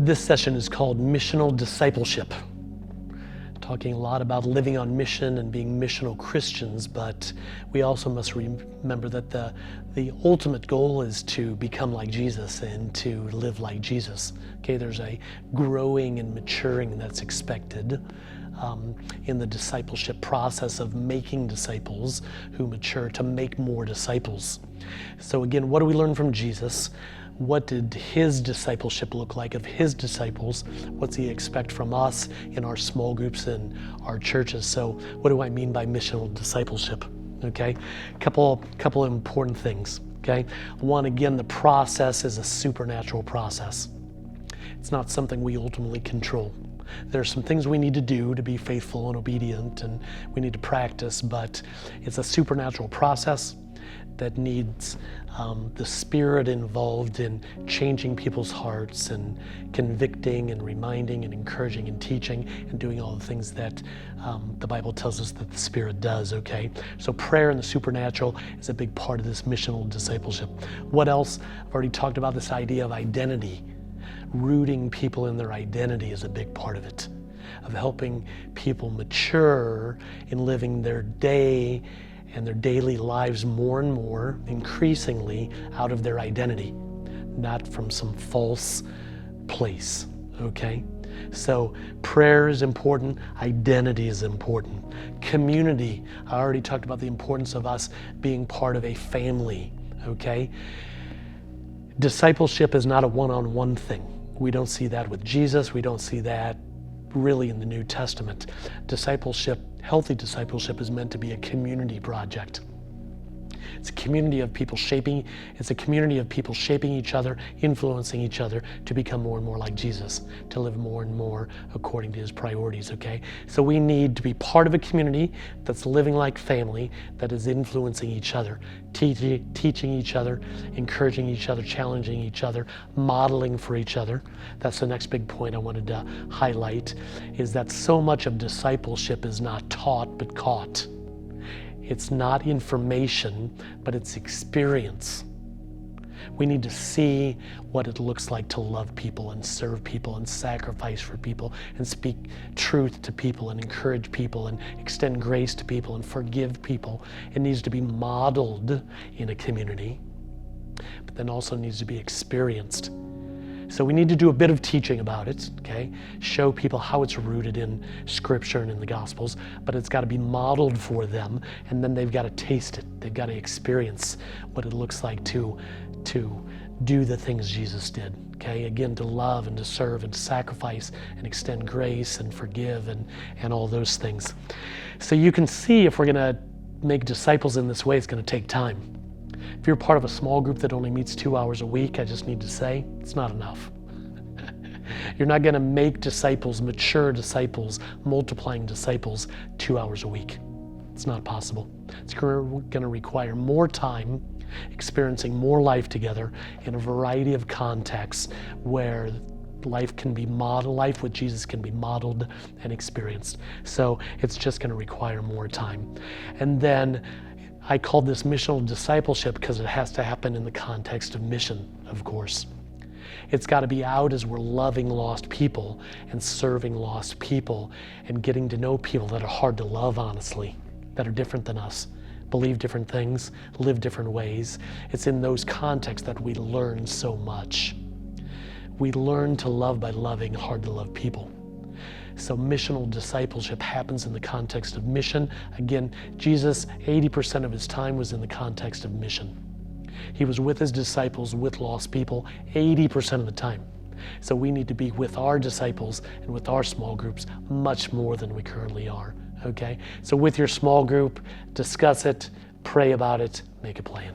This session is called Missional Discipleship. Talking a lot about living on mission and being missional Christians, but we also must remember that the ultimate goal is to become like Jesus and to live like Jesus. Okay, there's a growing and maturing that's expected in the discipleship process of making disciples who mature to make more disciples. So again, what do we learn from Jesus? What did his discipleship look like of his disciples? What's he expect from us in our small groups and our churches? So what do I mean by missional discipleship? Okay, couple important things. Okay, one, again, the process is a supernatural process. It's not something we ultimately control. There are some things we need to do to be faithful and obedient, and we need to practice, but it's a supernatural process that needs the Spirit involved in changing people's hearts and convicting and reminding and encouraging and teaching and doing all the things that the Bible tells us that the Spirit does, okay? So prayer and the supernatural is a big part of this missional discipleship. What else? I've already talked about this idea of identity. Rooting people in their identity is a big part of it, of helping people mature in living their day and their daily lives more and more, increasingly, out of their identity, not from some false place, okay? So prayer is important, identity is important. Community, I already talked about the importance of us being part of a family, okay? Discipleship is not a one-on-one thing. We don't see that with Jesus, we don't see that really in the New Testament. Discipleship, healthy discipleship, is meant to be a community project. It's a community of people shaping each other, influencing each other to become more and more like Jesus, to live more and more according to his priorities, okay? So we need to be part of a community that's living like family, that is influencing each other, teaching each other, encouraging each other, challenging each other, modeling for each other. That's the next big point I wanted to highlight, is that so much of discipleship is not taught but caught. It's not information, but it's experience. We need to see what it looks like to love people and serve people and sacrifice for people and speak truth to people and encourage people and extend grace to people and forgive people. It needs to be modeled in a community, but then also needs to be experienced. So we need to do a bit of teaching about it, okay? Show people how it's rooted in Scripture and in the Gospels, but it's got to be modeled for them, and then they've got to taste it. They've got to experience what it looks like to do the things Jesus did, okay? Again, to love and to serve and to sacrifice and extend grace and forgive and all those things. So you can see, if we're going to make disciples in this way, it's going to take time. If you're part of a small group that only meets 2 hours a week, I just need to say, it's not enough. You're not going to make disciples, mature disciples, multiplying disciples 2 hours a week. It's not possible. It's going to require more time, experiencing more life together in a variety of contexts where life with Jesus can be modeled and experienced. So it's just going to require more time. And then I called this missional discipleship because it has to happen in the context of mission, of course. It's got to be out as we're loving lost people and serving lost people and getting to know people that are hard to love, honestly, that are different than us, believe different things, live different ways. It's in those contexts that we learn so much. We learn to love by loving hard to love people. So missional discipleship happens in the context of mission. Again, Jesus, 80% of his time was in the context of mission. He was with his disciples, with lost people, 80% of the time. So we need to be with our disciples and with our small groups much more than we currently are, okay? So with your small group, discuss it, pray about it, make a plan.